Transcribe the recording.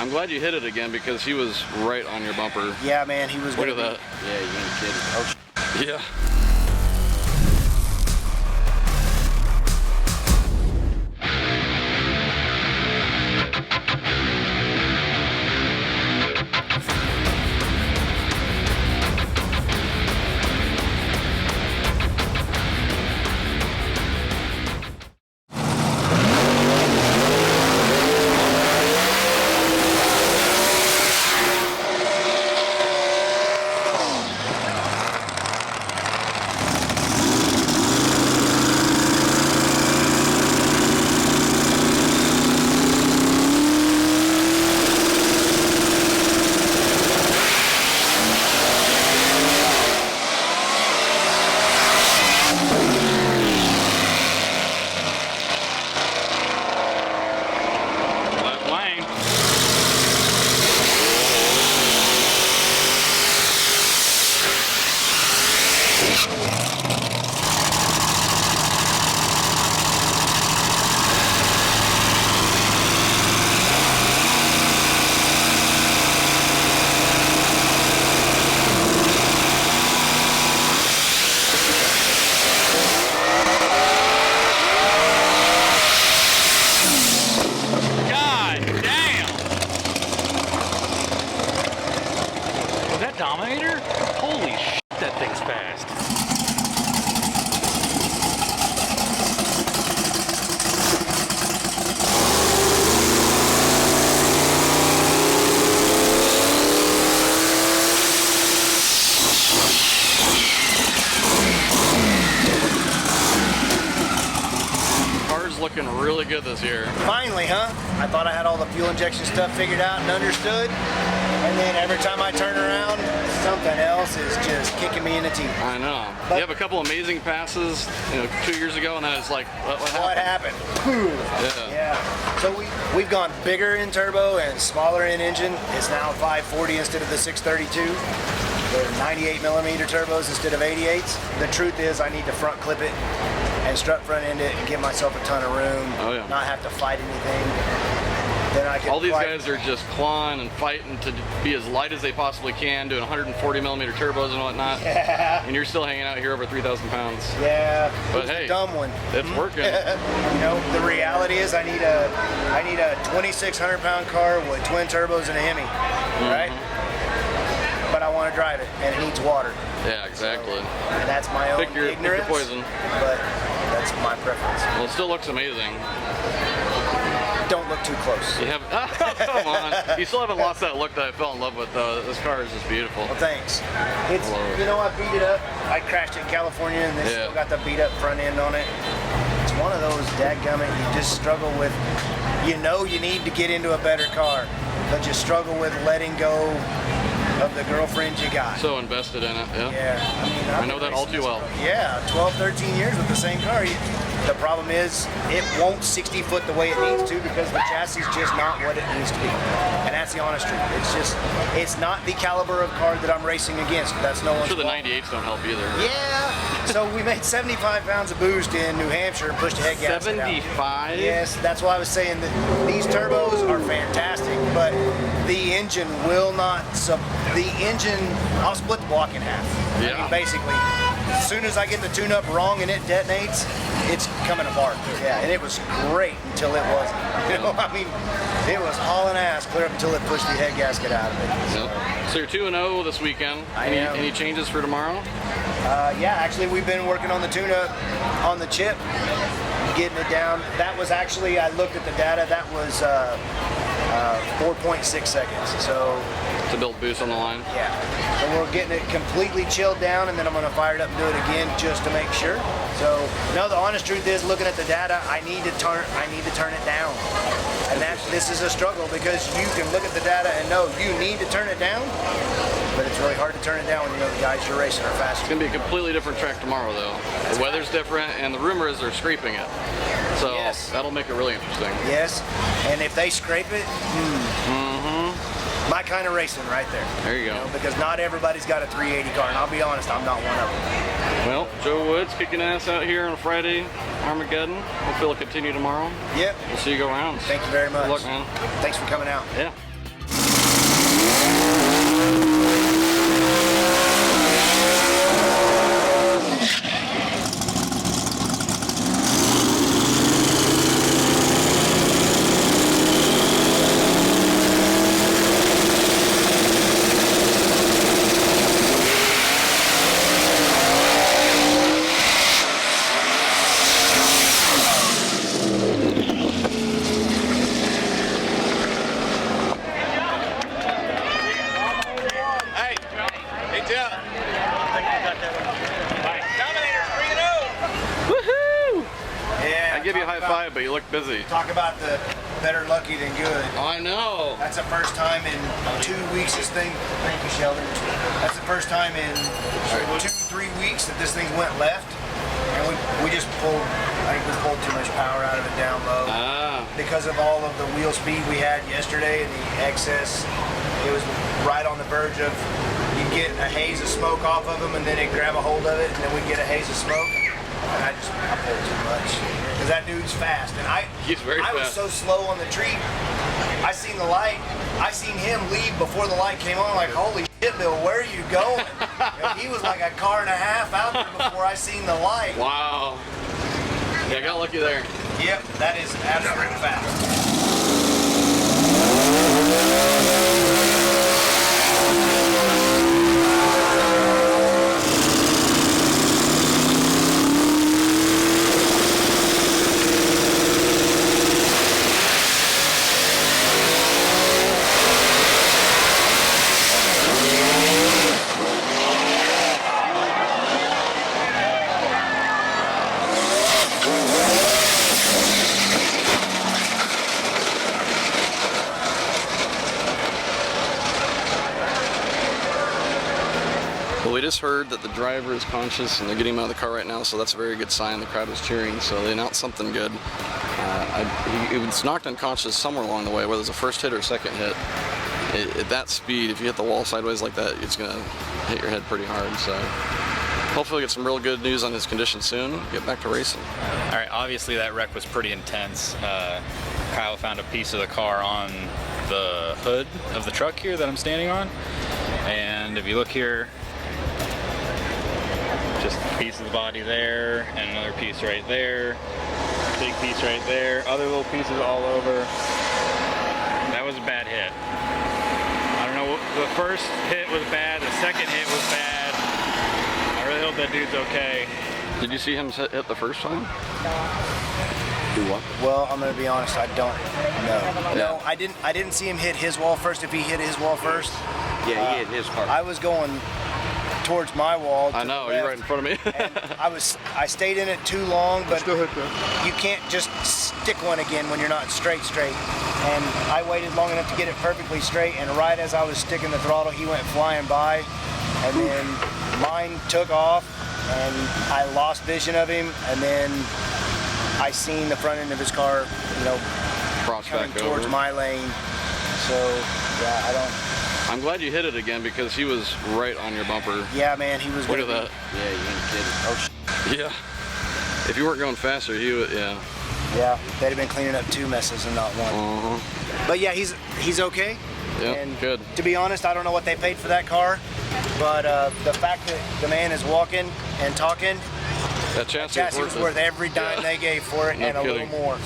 I'm glad you hit it again because he was right on your bumper. Yeah, man, he was. Look at that. Yeah, you ain't kidding. Oh, yeah. Dominator? Holy shit, that thing's fast. Car's looking really good this year. finally, huh? I thought I had all the fuel injection stuff figured out and understood. And then every time I turn around, something else is just kicking me in the teeth. I know. But you have a couple amazing passes, 2 years ago, and then it's like, what happened? Yeah. So we've gone bigger in turbo and smaller in engine. It's now 540 instead of the 632. They're 98 millimeter turbos instead of 88s. The truth is I need to front clip it and strut front end it and give myself a ton of room. Oh, yeah. Not have to fight anything. Then I can all these guys are just clawing and fighting to be as light as they possibly can, doing 140 millimeter turbos and whatnot. Yeah. And you're still hanging out here over 3,000 pounds. Yeah. But it's hey, a dumb one. It's working. The reality is I need a 2,600 pound car with twin turbos and a Hemi, right? But I want to drive it, and it needs water. Yeah, exactly. And that's my own ignorance. Pick your poison. But that's my preference. Well, it still looks amazing. Don't look too close. You have, come on. You still haven't lost that look that I fell in love with, though. This car is just beautiful. Well, thanks. It's, I beat it up. I crashed it in California, and they still got the beat up front end on it. It's one of those dadgummit you just struggle with. You need to get into a better car, but you struggle with letting go of the girlfriend you got. So invested in it, yeah. Yeah. I know that all too well. Yeah, 12, 13 years with the same car. The problem is it won't 60 foot the way it needs to because the chassis is just not what it needs to be. And that's the honest truth. It's not the caliber of car that I'm racing against. That's no one's I'm sure the fault. 98s don't help either. Yeah. So we made 75 pounds of boost in New Hampshire and pushed a head gasket out. 75? Yes, that's why I was saying that these turbos are fantastic, but the engine will not I'll split the block in half. Yeah. I mean, basically, as soon as I get the tune-up wrong and it detonates, it's coming apart. Yeah, and it was great until it wasn't. It was hauling ass clear up until it pushed the head gasket out of it. So you're 2-0 this weekend. Any changes for tomorrow? Yeah, actually we've been working on the tune-up on the chip, getting it down. That was actually, I looked at the data, that was 4.6 seconds. So to build boost on the line? Yeah. So we're getting it completely chilled down, and then I'm going to fire it up and do it again just to make sure. So, no, the honest truth is, looking at the data, I need to turn it down. And this is a struggle because you can look at the data and know you need to turn it down, but it's really hard to turn it down when you know the guys you're racing are faster. It's going to be a completely different track tomorrow, though. The weather's different, and the rumor is they're scraping it. So that'll make it really interesting. Yes, and if they scrape it, my kind of racing right there. There you go. Because not everybody's got a 380 car, and I'll be honest, I'm not one of them. Well, Joe Woods kicking ass out here on Friday, Armageddon. Hopefully it'll continue tomorrow. Yep. We'll see you go around. Thank you very much. Good luck, man. Thanks for coming out. Yeah. but you look busy. Talk about the better lucky than good. I know. That's the first time in 2 weeks this thing, thank you Sheldon. That's the first time in 2-3 weeks that this thing went left. And we just pulled, I think we pulled too much power out of it down low. Because of all of the wheel speed we had yesterday and the excess, it was right on the verge of, you'd get a haze of smoke off of them and then it'd grab a hold of it and then we'd get a haze of smoke. And I pulled too much. Because that dude's fast. And He's very fast. I was so slow on the tree. I seen the light. I seen him leave before the light came on. Like, holy shit, Bill, where are you going? And he was like a car and a half out there before I seen the light. Wow. Yeah, I got lucky there. Yep, that is absolutely fast. Well, we just heard that the driver is conscious and they're getting him out of the car right now, so that's a very good sign. The crowd was cheering, so they announced something good. He was knocked unconscious somewhere along the way, whether it's a first hit or a second hit. At that speed, if you hit the wall sideways like that, it's going to hit your head pretty hard. So hopefully we'll get some real good news on his condition soon. Get back to racing. All right, obviously that wreck was pretty intense. Kyle found a piece of the car on the hood of the truck here that I'm standing on. And if you look here, just a piece of the body there, and another piece right there, big piece right there, other little pieces all over. That was a bad hit. I don't know, the first hit was bad, the second hit was bad. I really hope that dude's okay. Did you see him hit the first time? Do what? Well, I'm gonna be honest, I don't know. No, I didn't see him hit his wall first. If he hit his wall first, yeah, he hit his car. I was going towards my wall. I know, you're right in front of me. And I stayed in it too long, but you can't just stick one again when you're not straight. And I waited long enough to get it perfectly straight, and right as I was sticking the throttle, he went flying by, and then mine took off, and I lost vision of him, and then I seen the front end of his car, coming towards my lane. So, yeah, I don't. I'm glad you hit it again because he was right on your bumper. Yeah, man, he was. Look at that. Yeah, you ain't kidding. Oh, yeah. If you weren't going faster, he would. Yeah. Yeah, they'd have been cleaning up 2 messes and not one. But yeah, he's okay. Yeah, and good. To be honest, I don't know what they paid for that car, but the fact that the man is walking and talking, that chassis was worth every dime they gave for it, and a little more.